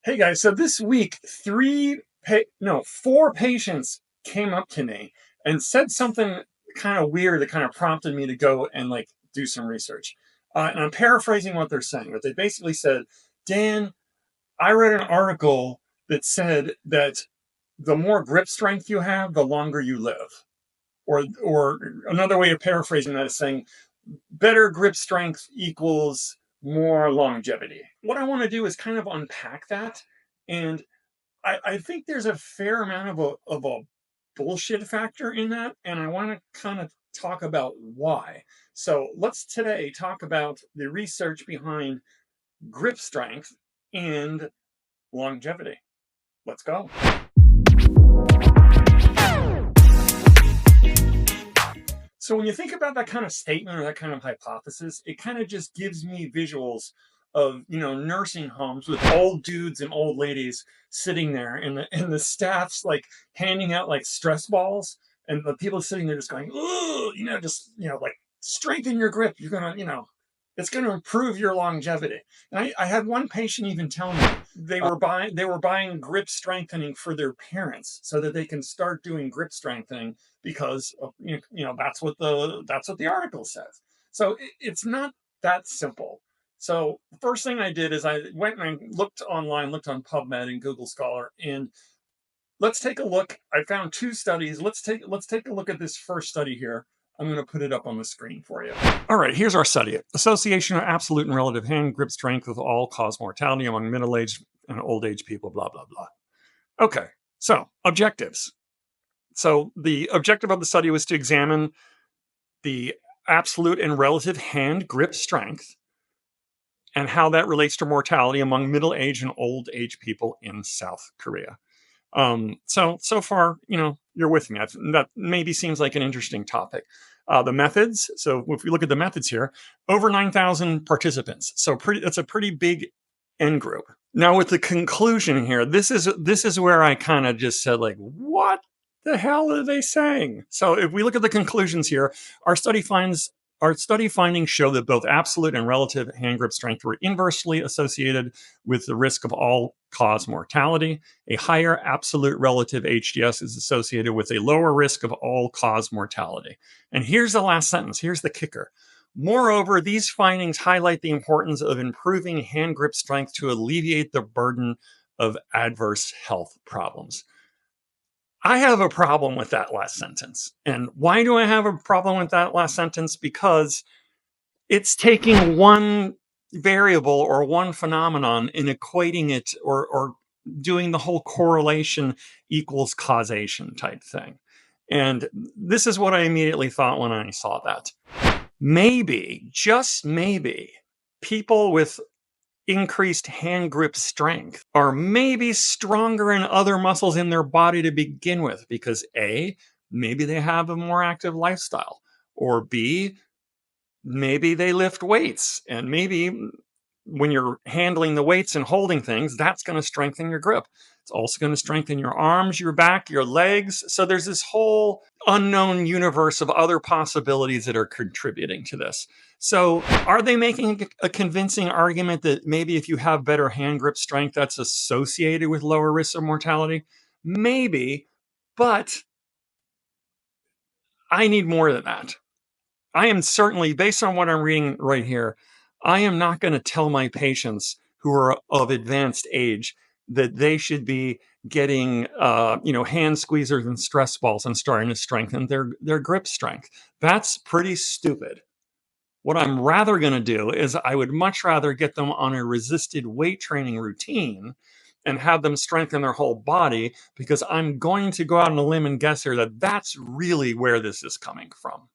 Hey guys, so this week, four patients came up to me and said something kind of weird that kind of prompted me to go and do some research. And I'm paraphrasing what they're saying, but they basically said, Dan, I read an article that said that the more grip strength you have, the longer you live. Or another way of paraphrasing that is saying better grip strength equals more longevity. What I want to do is kind of unpack that. And I think there's a fair amount of a bullshit factor in that. And I want to kind of talk about why. So let's today talk about the research behind grip strength and longevity. Let's go. So when you think about that kind of statement or that kind of hypothesis, it kind of just gives me visuals of nursing homes with old dudes and old ladies sitting there, and the staff's like handing out like stress balls, and the people sitting there just going, "Ooh, just like strengthen your grip. You're gonna, it's gonna improve your longevity." And I had one patient even tell me they were buying grip strengthening for their parents so that they can start doing grip strengthening because that's what the article says. So it's not that simple. So the first thing I did is I went and I looked online, looked on PubMed and Google Scholar, and let's take a look. I found two studies. Let's take a look at this first study here. I'm going to put it up on the screen for you. All right, here's our study. Association of absolute and relative hand grip strength with all-cause mortality among middle-aged and old-age people, blah, blah, blah. Okay, so objectives. So the objective of the study was to examine the absolute and relative hand grip strength and how that relates to mortality among middle-aged and old-age people in South Korea. So far, you're with me. That maybe seems like an interesting topic. The methods. So if we look at the methods here, over 9,000 participants. So that's a pretty big N group. Now with the conclusion here, this is where I kind of just said, like, what the hell are they saying? So if we look at the conclusions here, our study findings show that both absolute and relative hand grip strength were inversely associated with the risk of all-cause mortality. A higher absolute relative HDS is associated with a lower risk of all-cause mortality. And here's the last sentence. Here's the kicker. Moreover, these findings highlight the importance of improving hand grip strength to alleviate the burden of adverse health problems. I have a problem with that last sentence. And why do I have a problem with that last sentence? Because it's taking one variable or one phenomenon and equating it or doing the whole correlation equals causation type thing. And this is what I immediately thought when I saw that. Maybe, just maybe, people with increased hand grip strength are maybe stronger in other muscles in their body to begin with because A, maybe they have a more active lifestyle, or B, maybe they lift weights, and maybe when you're handling the weights and holding things, that's going to strengthen your grip. It's also going to strengthen your arms, your back, your legs. So there's this whole unknown universe of other possibilities that are contributing to this. So are they making a convincing argument that maybe if you have better hand grip strength, that's associated with lower risks of mortality? Maybe, but I need more than that. I am certainly, based on what I'm reading right here, I am not going to tell my patients who are of advanced age that they should be getting, hand squeezers and stress balls and starting to strengthen their grip strength. That's pretty stupid. What I'm rather going to do is I would much rather get them on a resisted weight training routine and have them strengthen their whole body, because I'm going to go out on a limb and guess here that that's really where this is coming from.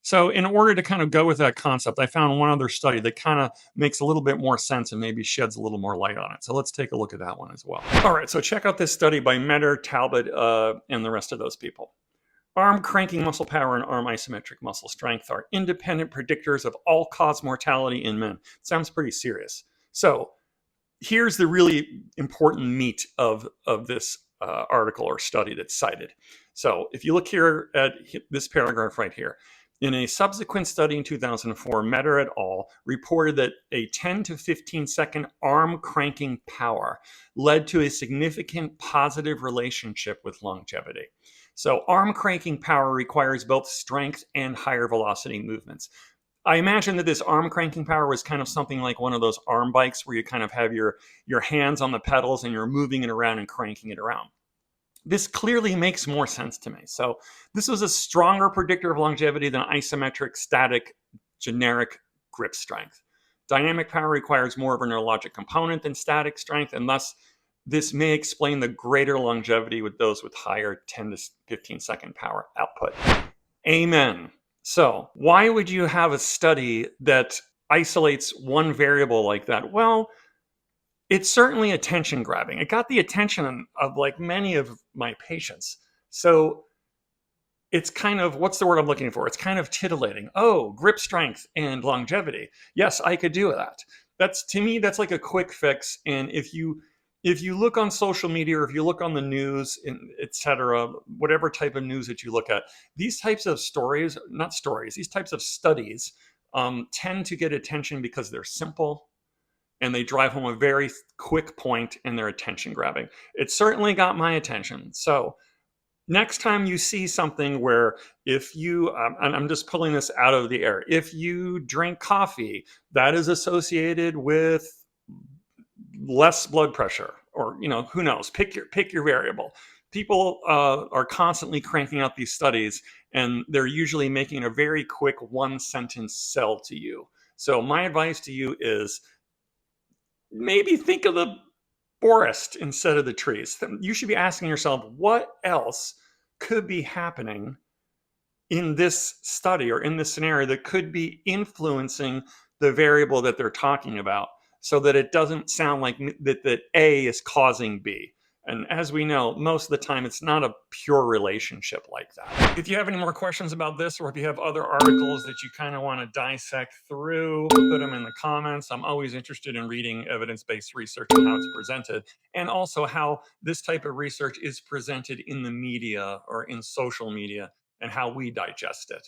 So in order to kind of go with that concept, I found one other study that kind of makes a little bit more sense and maybe sheds a little more light on it. So let's take a look at that one as well. All right, so check out this study by Metter, Talbot, and the rest of those people. Arm cranking muscle power and arm isometric muscle strength are independent predictors of all-cause mortality in men. Sounds pretty serious. So here's the really important meat of this article or study that's cited. So if you look here at this paragraph right here, In a subsequent study in 2004, Metter et al. Reported that a 10 to 15-second arm cranking power led to a significant positive relationship with longevity. So, arm cranking power requires both strength and higher velocity movements. I imagine that this arm cranking power was kind of something like one of those arm bikes where you kind of have your hands on the pedals and you're moving it around and cranking it around. This clearly makes more sense to me. So this was a stronger predictor of longevity than isometric, static, generic grip strength. Dynamic power requires more of a neurologic component than static strength, and thus this may explain the greater longevity with those with higher 10 to 15-second power output. Amen. So why would you have a study that isolates one variable like that? Well, it's certainly attention grabbing. It got the attention of like many of my patients. So it's kind of, what's the word I'm looking for? It's kind of titillating. Oh, grip strength and longevity. Yes, I could do that. That's, to me, that's like a quick fix. And if you look on social media or if you look on the news, etc., whatever type of news that you look at, these types of stories, not stories, these types of studies tend to get attention because they're simple and they drive home a very quick point and they're attention grabbing. It certainly got my attention. So next time you see something where if you, and I'm just pulling this out of the air, if you drink coffee, that is associated with less blood pressure, or who knows? Pick your variable. People are constantly cranking out these studies, and they're usually making a very quick one sentence sell to you. So my advice to you is maybe think of the forest instead of the trees. You should be asking yourself, what else could be happening in this study or in this scenario that could be influencing the variable that they're talking about, so that it doesn't sound like that A is causing B. And as we know, most of the time, it's not a pure relationship like that. If you have any more questions about this, or if you have other articles that you kind of want to dissect through, put them in the comments. I'm always interested in reading evidence-based research and how it's presented, and also how this type of research is presented in the media or in social media and how we digest it.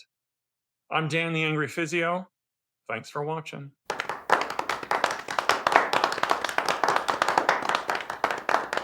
I'm Dan the Angry Physio. Thanks for watching.